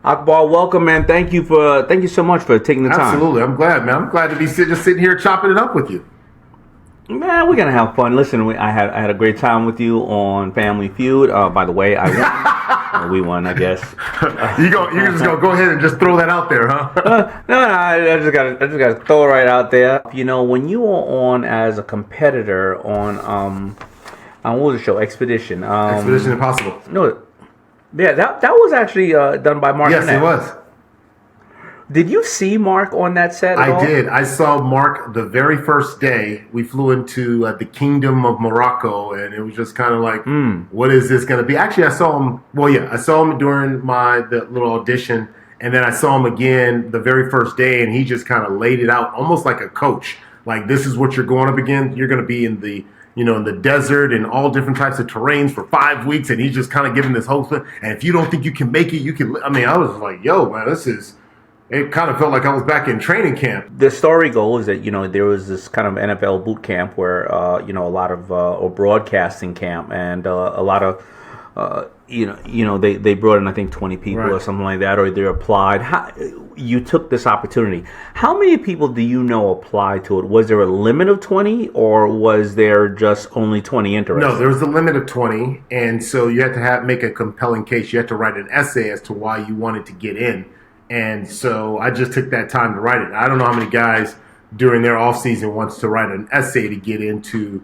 Akbar, welcome, man. Thank you so much for taking the time. Absolutely. I'm glad, man. I'm glad to be just sitting here chopping it up with you. Man, we're gonna have fun. Listen, I had a great time with you on Family Feud. By the way, I won. We won, I guess. You're just gonna go ahead and just throw that out there, huh? No, I just gotta throw it right out there. You know, when you were on as a competitor on what was the show? Expedition. Expedition Impossible. No, yeah, that was actually done by Mark. Yes, it was. Did you see Mark on that set at all? I did. I saw Mark the very first day. We flew into the Kingdom of Morocco, and it was just kind of like, what is this going to be? Actually, I saw him. Well, yeah, I saw him during the little audition, and then I saw him again the very first day, and he just kind of laid it out almost like a coach. Like, this is what you're going up against. You're going to be in the desert and all different types of terrains for 5 weeks, and he's just kind of giving this whole thing. And if you don't think you can make it, you can. I mean, I was like, yo, man, this is. It kind of felt like I was back in training camp. The story goes that, there was this kind of NFL boot camp where, a lot of, or broadcasting camp, and a lot of, they brought in, I think, 20 people or something like that, or they applied. You took this opportunity. How many people do you know applied to it? Was there a limit of 20, or was there just only 20 interested? No, there was a limit of 20, and so you had to make a compelling case. You had to write an essay as to why you wanted to get in. And so I just took that time to write it. I don't know how many guys during their off season wants to write an essay to get into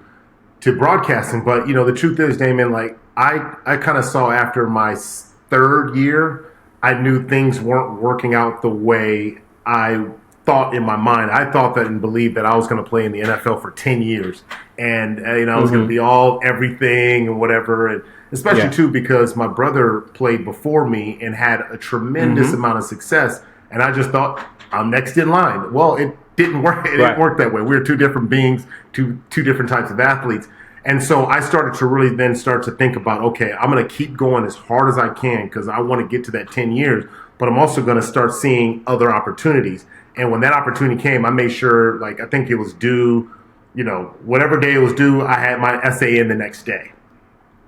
broadcasting. But, the truth is, Daymond, like I kind of saw after my third year, I knew things weren't working out the way I thought in my mind. I thought that and believed that I was going to play in the NFL for 10 years. And, I was going to be everything and whatever. And especially, too, because my brother played before me and had a tremendous amount of success. And I just thought, I'm next in line. Well, it didn't work. It didn't work that way. We were two different beings, two different types of athletes. And so I started to really then start to think about, okay, I'm going to keep going as hard as I can because I want to get to that 10 years. But I'm also going to start seeing other opportunities. And when that opportunity came, I made sure, I think it was due, whatever day it was due, I had my essay in the next day.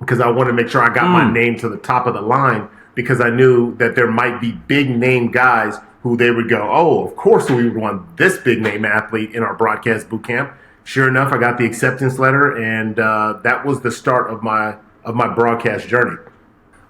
Because I wanted to make sure I got my name to the top of the line, because I knew that there might be big name guys who they would go, oh, of course we would want this big name athlete in our broadcast boot camp. Sure enough, I got the acceptance letter, and that was the start of my broadcast journey.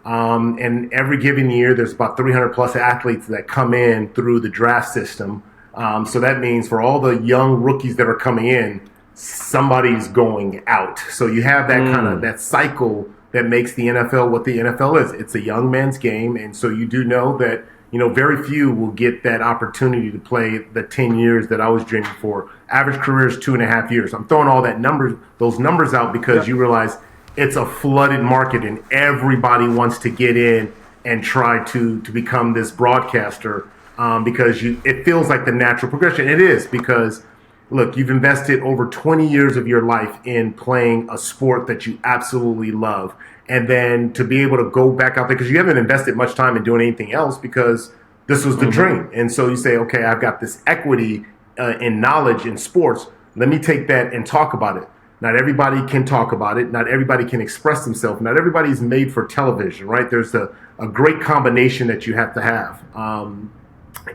And every given year, there's about 300 plus athletes that come in through the draft system. So that means for all the young rookies that are coming in, somebody's going out. So you have that kind of that cycle that makes the NFL what the NFL is. It's a young man's game, and so you do know that very few will get that opportunity to play the 10 years that I was dreaming for. Average career is 2.5 years. I'm throwing all those numbers out because you realize it's a flooded market, and everybody wants to get in and try to become this broadcaster because it feels like the natural progression. It is, because look, you've invested over 20 years of your life in playing a sport that you absolutely love. And then to be able to go back out there, because you haven't invested much time in doing anything else, because this was the dream. And so you say, okay, I've got this equity in knowledge in sports. Let me take that and talk about it. Not everybody can talk about it. Not everybody can express themselves. Not everybody's made for television, right? There's a great combination that you have to have.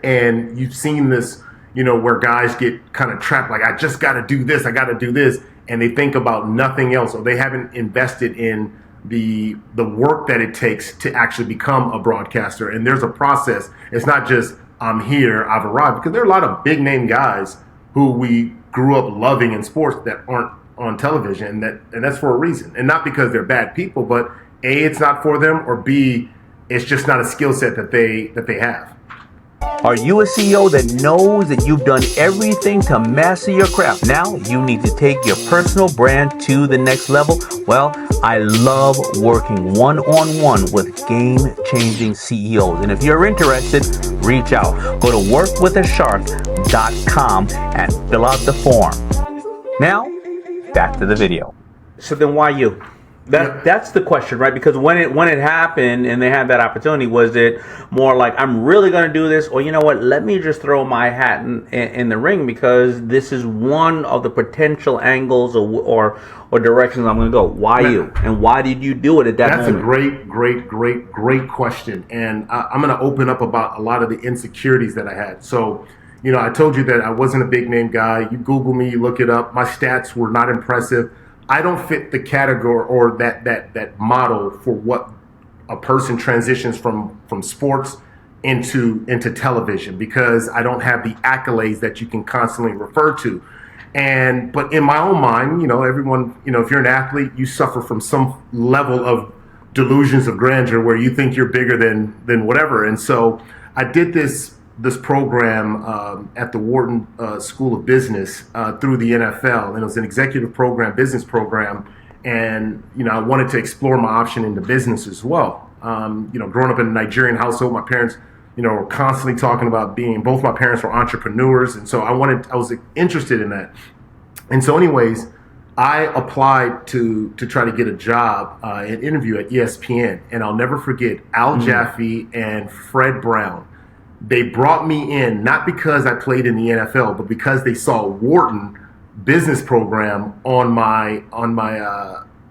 And you've seen this, where guys get kind of trapped, like, I just got to do this, I got to do this, and they think about nothing else, or they haven't invested in the work that it takes to actually become a broadcaster. And there's a process. It's not just, I'm here, I've arrived, because there are a lot of big name guys who we grew up loving in sports that aren't on television, and that's for a reason. And not because they're bad people, but A, it's not for them, or B, it's just not a skill set that they have. Are you a CEO that knows that you've done everything to master your craft? Now you need to take your personal brand to the next level. Well, I love working one-on-one with game-changing CEOs. And if you're interested, reach out. Go to workwithashark.com and fill out the form. Now, back to the video. So then why you? That's the question, right? Because when it happened and they had that opportunity, was it more like, I'm really going to do this, or you know what, let me just throw my hat in the ring because this is one of the potential angles or directions I'm going to go. Why you? And why did you do it at that moment? That's a great question. And I'm going to open up about a lot of the insecurities that I had. So, I told you that I wasn't a big name guy. You Google me, you look it up. My stats were not impressive. I don't fit the category or that model for what a person transitions from sports into television, because I don't have the accolades that you can constantly refer to. But in my own mind, everyone, if you're an athlete, you suffer from some level of delusions of grandeur where you think you're bigger than whatever. And so I did this program at the Wharton School of Business through the NFL, and it was an executive program, business program, and I wanted to explore my option into business as well. Growing up in a Nigerian household, my parents, were constantly talking about both my parents were entrepreneurs, and so I was interested in that. And so, anyways, I applied to try to get a job, an interview at ESPN, and I'll never forget Al Jaffe and Fred Brown. They brought me in not because I played in the NFL, but because they saw Wharton business program on my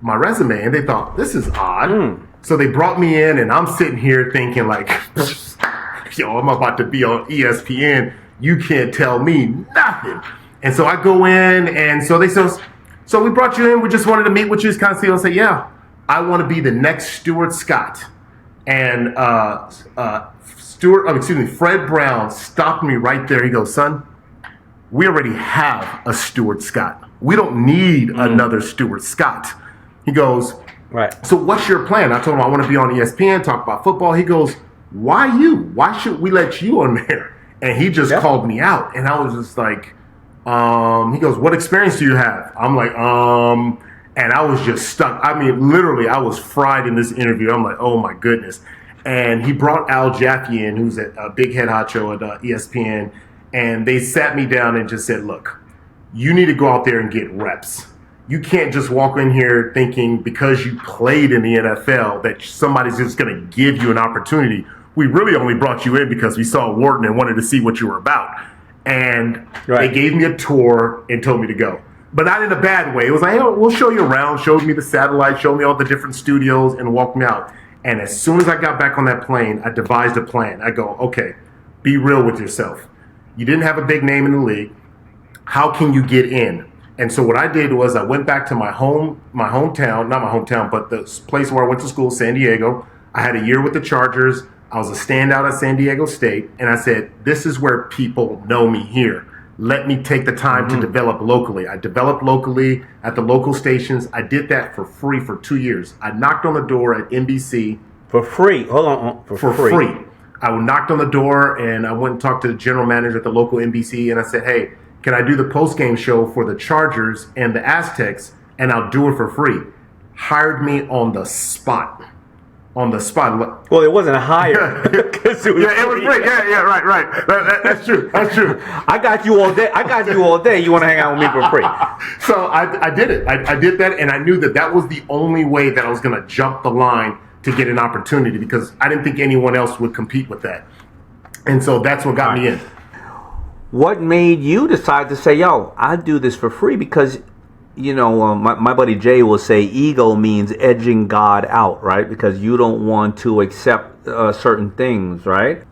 resume, and they thought, this is odd. So they brought me in, and I'm sitting here thinking like, I'm about to be on ESPN. You can't tell me nothing. And so I go in, and so they said, so we brought you in. We just wanted to meet with you, kind of see. I say, yeah, I want to be the next Stuart Scott. And Fred Brown stopped me right there. He goes, son, we already have a Stuart Scott. We don't need another Stuart Scott. He goes, right. So what's your plan? I told him I want to be on ESPN, talk about football. He goes, why you? Why should we let you on there? And he just called me out. And I was just like, he goes, what experience do you have? I'm like, and I was just stuck. I mean, literally, I was fried in this interview. I'm like, oh my goodness. And he brought Al Jaffe in, who's a big head honcho at ESPN, and they sat me down and just said, look, you need to go out there and get reps. You can't just walk in here thinking because you played in the NFL that somebody's just going to give you an opportunity. We really only brought you in because we saw Wharton and wanted to see what you were about. And They gave me a tour and told me to go. But not in a bad way. It was like, hey, we'll show you around, showed me the satellite, showed me all the different studios, and walked me out. And as soon as I got back on that plane, I devised a plan. I go, okay, be real with yourself. You didn't have a big name in the league. How can you get in? And so what I did was I went back to my hometown, not my hometown, but the place where I went to school, San Diego. I had a year with the Chargers. I was a standout at San Diego State. And I said, this is where people know me here. Let me take the time to develop locally. I developed locally at the local stations. I did that for free for 2 years. I knocked on the door at NBC. For free? Hold on. For free. I knocked on the door, and I went and talked to the general manager at the local NBC, and I said, hey, can I do the post-game show for the Chargers and the Aztecs, and I'll do it for free. Hired me on the spot. Well, it wasn't a hire. It was free. Yeah, right. That's true. I got you all day. You want to hang out with me for free? So I did it. I did that, and I knew that was the only way that I was going to jump the line to get an opportunity, because I didn't think anyone else would compete with that. And so that's what got me in. What made you decide to say, yo, I do this for free? Because my buddy Jay will say ego means edging God out, right? Because you don't want to accept certain things, right?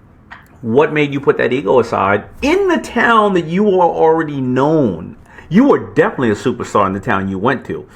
What made you put that ego aside in the town that you are already known? You were definitely a superstar in the town you went to.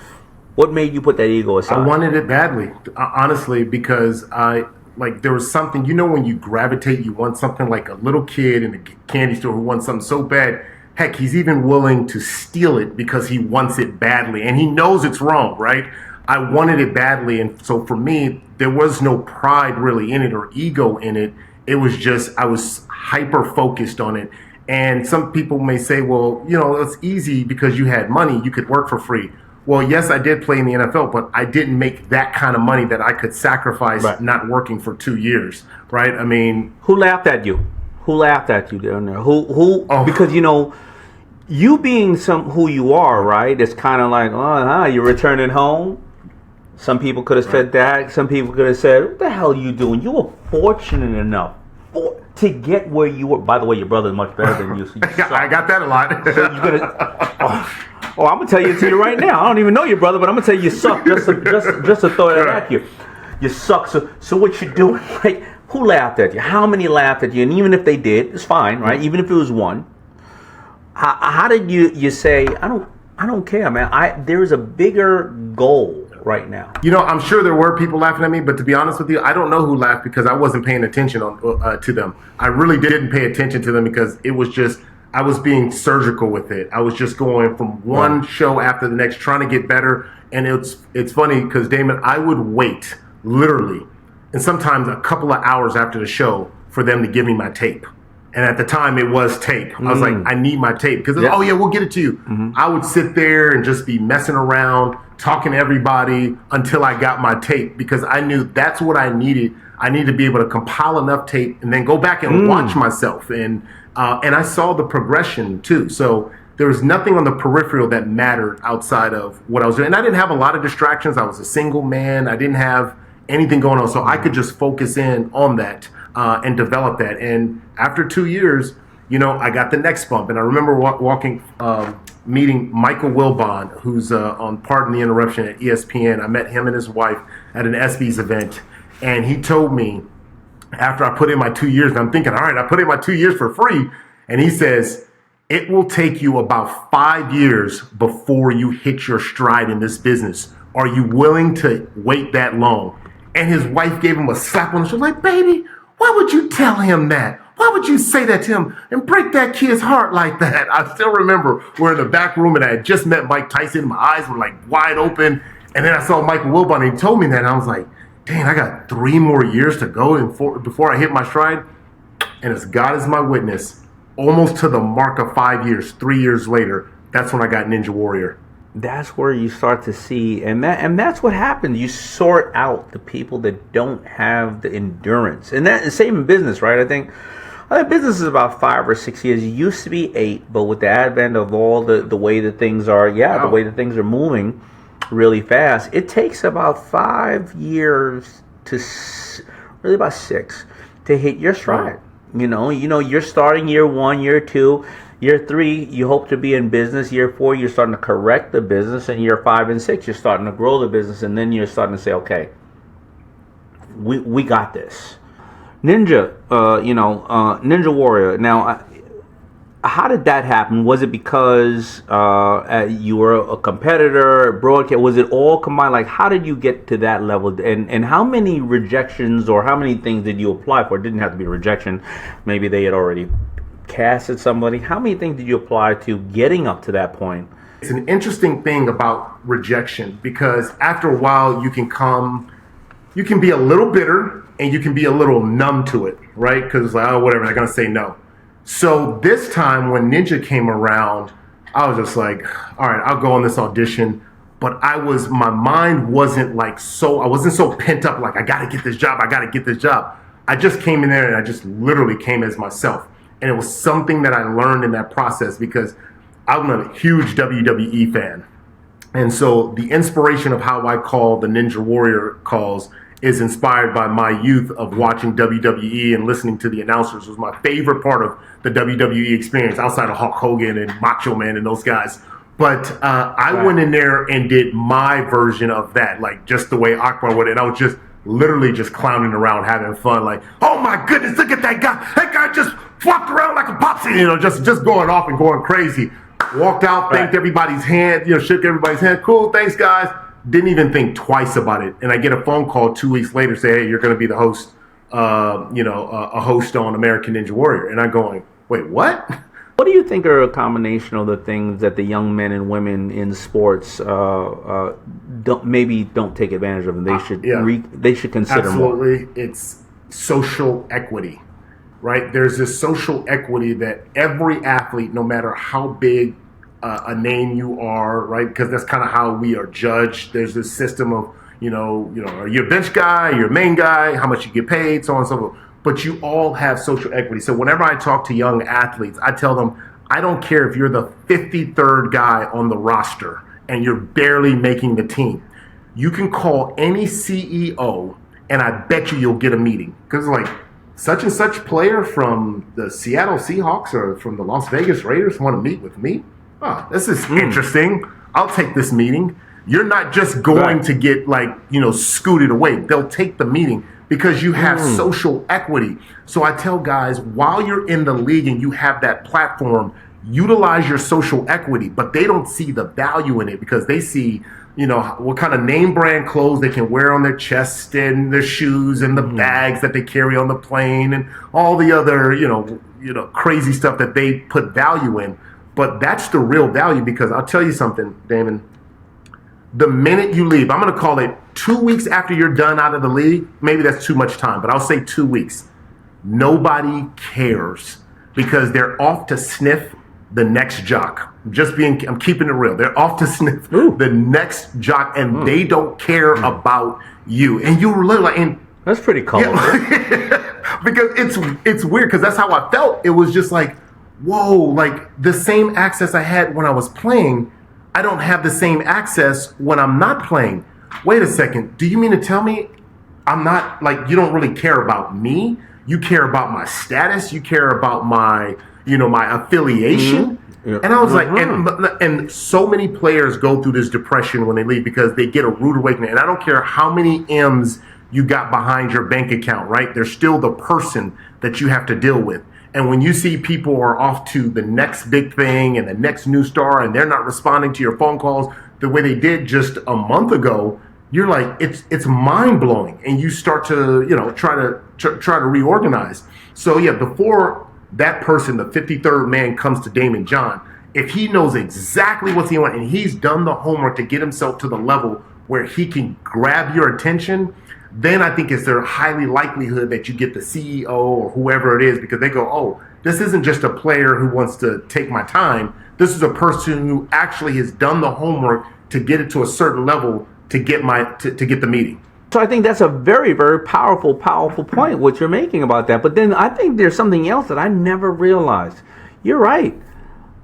What made you put that ego aside? I wanted it badly, honestly, because there was something, when you gravitate, you want something, like a little kid in a candy store who wants something so bad. Heck, he's even willing to steal it because he wants it badly, and he knows it's wrong, right? I wanted it badly, and so for me, there was no pride really in it or ego in it. It was just, I was hyper-focused on it. And some people may say, well, it's easy because you had money, you could work for free. Well, yes, I did play in the NFL, but I didn't make that kind of money that I could sacrifice not working for 2 years, right? I mean... Who laughed at you? Who laughed at you down there? Who? Because, you being who you are, right? It's kind of like, you're returning home. Some people could have said that. Some people could have said, "What the hell are you doing? You were fortunate enough to get where you were." By the way, your brother's much better than you. So I got that a lot. So you're gonna. Oh, I'm gonna tell you to you right now. I don't even know your brother, but I'm gonna tell you suck. Just to throw that at you. You suck. So what you doing? Like, who laughed at you? How many laughed at you? And even if they did, it's fine, right? Even if it was one. How did you say, I don't care, man. There's a bigger goal right now. I'm sure there were people laughing at me, but to be honest with you, I don't know who laughed because I wasn't paying attention to them. I really didn't pay attention to them because it was just, I was being surgical with it. I was just going from one show after the next, trying to get better. And it's funny because, Daymond, I would wait literally, and sometimes a couple of hours after the show for them to give me my tape. And at the time, it was tape. I was like, I need my tape. Because, oh, yeah, we'll get it to you. Mm-hmm. I would sit there and just be messing around, talking to everybody until I got my tape. Because I knew that's what I needed. I needed to be able to compile enough tape and then go back and watch myself. And I saw the progression, too. So there was nothing on the peripheral that mattered outside of what I was doing. And I didn't have a lot of distractions. I was a single man. I didn't have anything going on. So I could just focus in on that. And develop that. And after 2 years, I got the next bump. And I remember meeting Michael Wilbon, who's on Pardon the Interruption at ESPN. I met him and his wife at an ESPYs event. And he told me, after I put in my 2 years, and I'm thinking, all right, I put in my 2 years for free. And he says, it will take you about 5 years before you hit your stride in this business. Are you willing to wait that long? And his wife gave him a slap on the shoulder, like, baby, why would you tell him that? Why would you say that to him and break that kid's heart like that? I still remember we're in the back room and I had just met Mike Tyson. My eyes were like wide open. And then I saw Michael Wilbon and he told me that. And I was like, dang, I got 3 more years to go before I hit my stride. And as God is my witness, almost to the mark of 5 years, 3 years later, that's when I got Ninja Warrior. That's where you start to see, and that's what happens. You sort out the people that don't have the endurance, and that same in business, right? I think business is about 5 or 6 years. It used to be 8, but with the advent of all the way that things are, the way that things are moving really fast, it takes about 5 years to really about 6 to hit your stride. Wow. You're starting year 1, year 2. Year 3, you hope to be in business. Year 4, you're starting to correct the business. And year 5 and 6, you're starting to grow the business. And then you're starting to say, okay, we got this. Ninja Warrior. Now, how did that happen? Was it because you were a competitor, broadcast? Was it all combined? Like, how did you get to that level? And how many rejections or how many things did you apply for? It didn't have to be a rejection. Maybe they had already casted somebody. How many things did you apply to getting up to that point? It's an interesting thing about rejection because after a while you can be a little bitter and you can be a little numb to it, right? Because it's like, oh, whatever, they're going to say no. So this time when Ninja came around, I was just like, all right, I'll go on this audition. But my mind wasn't like I wasn't so pent up like, I got to get this job. I just came in there and I just literally came as myself. And it was something that I learned in that process because I'm a huge WWE fan. And so the inspiration of how I call the Ninja Warrior calls is inspired by my youth of watching WWE and listening to the announcers. It was my favorite part of the WWE experience outside of Hulk Hogan and Macho Man and those guys. But I went in there and did my version of that, like just the way Akbar would. And I was just literally just clowning around, having fun. Like, oh my goodness, look at that guy. That guy just flopped around like a popsicle, just going off and going crazy. Walked out, thanked everybody's hand, shook everybody's hand. Cool, thanks, guys. Didn't even think twice about it. And I get a phone call 2 weeks later, say, hey, you're going to be the host, a host on American Ninja Warrior. And I'm going, wait, what? What do you think are a combination of the things that the young men and women in sports don't take advantage of, and they should consider Absolutely. more? It's social equity, right? There's this social equity that every athlete, no matter how big a name you are, right? Because that's kind of how we are judged. There's this system of, are you a bench guy, you're a main guy, how much you get paid, so on and so forth. But you all have social equity. So whenever I talk to young athletes, I tell them, I don't care if you're the 53rd guy on the roster and you're barely making the team. You can call any CEO, and I bet you'll get a meeting. Because like such and such player from the Seattle Seahawks or from the Las Vegas Raiders want to meet with me. Oh, this is interesting. I'll take this meeting. You're not just going to get scooted away. They'll take the meeting because you have social equity. So I tell guys, while you're in the league and you have that platform, utilize your social equity, but they don't see the value in it because they see, what kind of name brand clothes they can wear on their chest and their shoes and the bags that they carry on the plane and all the other, crazy stuff that they put value in. But that's the real value, because I'll tell you something, Daymond. The minute you leave, I'm going to call it 2 weeks after you're done out of the league. Maybe that's too much time, but I'll say 2 weeks. Nobody cares because they're off to sniff the next jock. I'm keeping it real. They're off to sniff the next jock, and they don't care about you. And you were literally that's pretty colorful. Yeah, because it's weird, because that's how I felt. It was just like, whoa, like the same access I had when I was playing, I don't have the same access when I'm not playing. Wait a second. Do you mean to tell me I'm not, you don't really care about me? You care about my status. You care about my, my affiliation. Yeah. And I was like, and so many players go through this depression when they leave because they get a rude awakening. And I don't care how many M's you got behind your bank account, right? They're still the person that you have to deal with. And when you see people are off to the next big thing and the next new star, and they're not responding to your phone calls the way they did just a month ago, you're like, it's mind blowing, and you start to try to reorganize. So yeah, before that person, the 53rd man, comes to Daymond John, if he knows exactly what's going on and he's done the homework to get himself to the level where he can grab your attention, then I think it's their highly likelihood that you get the CEO or whoever it is, because they go, oh, this isn't just a player who wants to take my time. This is a person who actually has done the homework to get it to a certain level to get to get the meeting. So I think that's a very, very powerful point, what you're making about that. But then I think there's something else that I never realized. You're right.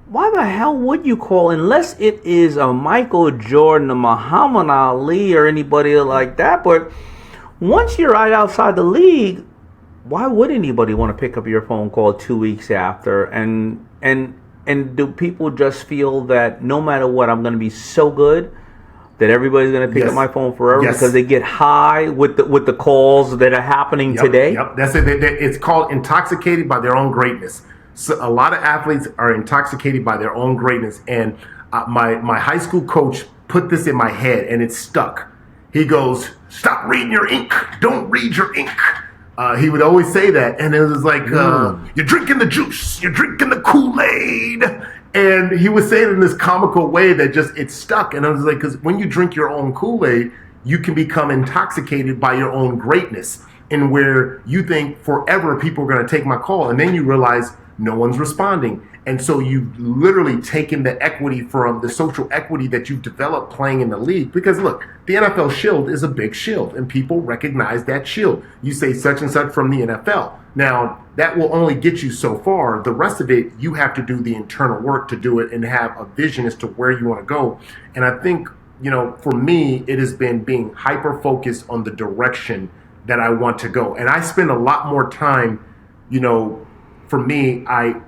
Why the hell would you call, unless it is a Michael Jordan, a Muhammad Ali, or anybody like that? But once you're right outside the league, why would anybody want to pick up your phone call 2 weeks after? And do people just feel that no matter what, I'm going to be so good that everybody's going to pick up my phone forever because they get high with the calls that are happening today? Yep, that's it. It's called intoxicated by their own greatness. So a lot of athletes are intoxicated by their own greatness. And my high school coach put this in my head, and it stuck. He goes, stop reading your ink. Don't read your ink. He would always say that. And it was like, you're drinking the juice. You're drinking the Kool-Aid. And he would say it in this comical way that just, it stuck. And I was like, because when you drink your own Kool-Aid, you can become intoxicated by your own greatness. And where you think forever people are going to take my call. And then you realize no one's responding. And so you've literally taken the equity from the social equity that you've developed playing in the league. Because look, the NFL shield is a big shield, and people recognize that shield. You say such and such from the NFL. Now, that will only get you so far. The rest of it, you have to do the internal work to do it and have a vision as to where you want to go. And I think, for me, it has been being hyper-focused on the direction that I want to go. And I spend a lot more time, for me, I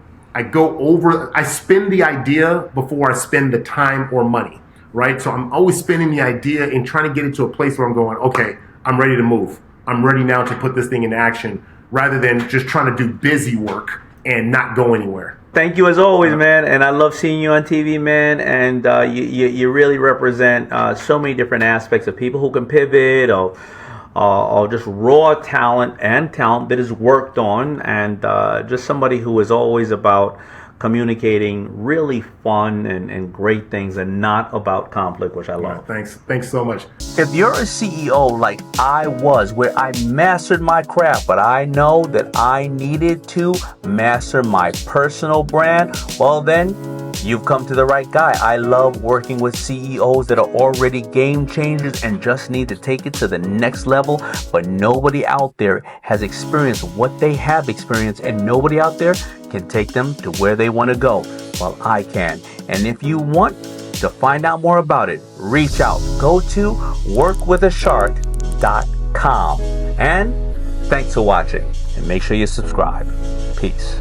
spend the idea before I spend the time or money, right? So I'm always spending the idea and trying to get it to a place where I'm going, okay, I'm ready to move. I'm ready now to put this thing in action, rather than just trying to do busy work and not go anywhere. Thank you as always, man. And I love seeing you on TV, man. And you really represent so many different aspects of people who can pivot or just raw talent and talent that is worked on, and just somebody who is always about communicating really fun and great things, and not about conflict, which I love. Yeah, thanks so much. If you're a CEO like I was, where I mastered my craft, but I know that I needed to master my personal brand, well then, you've come to the right guy. I love working with CEOs that are already game changers and just need to take it to the next level, but nobody out there has experienced what they have experienced, and nobody out there can take them to where they want to go. Well, I can. And if you want To find out more about it, reach out. Go to workwithashark.com. And thanks for watching. And make sure you subscribe. Peace.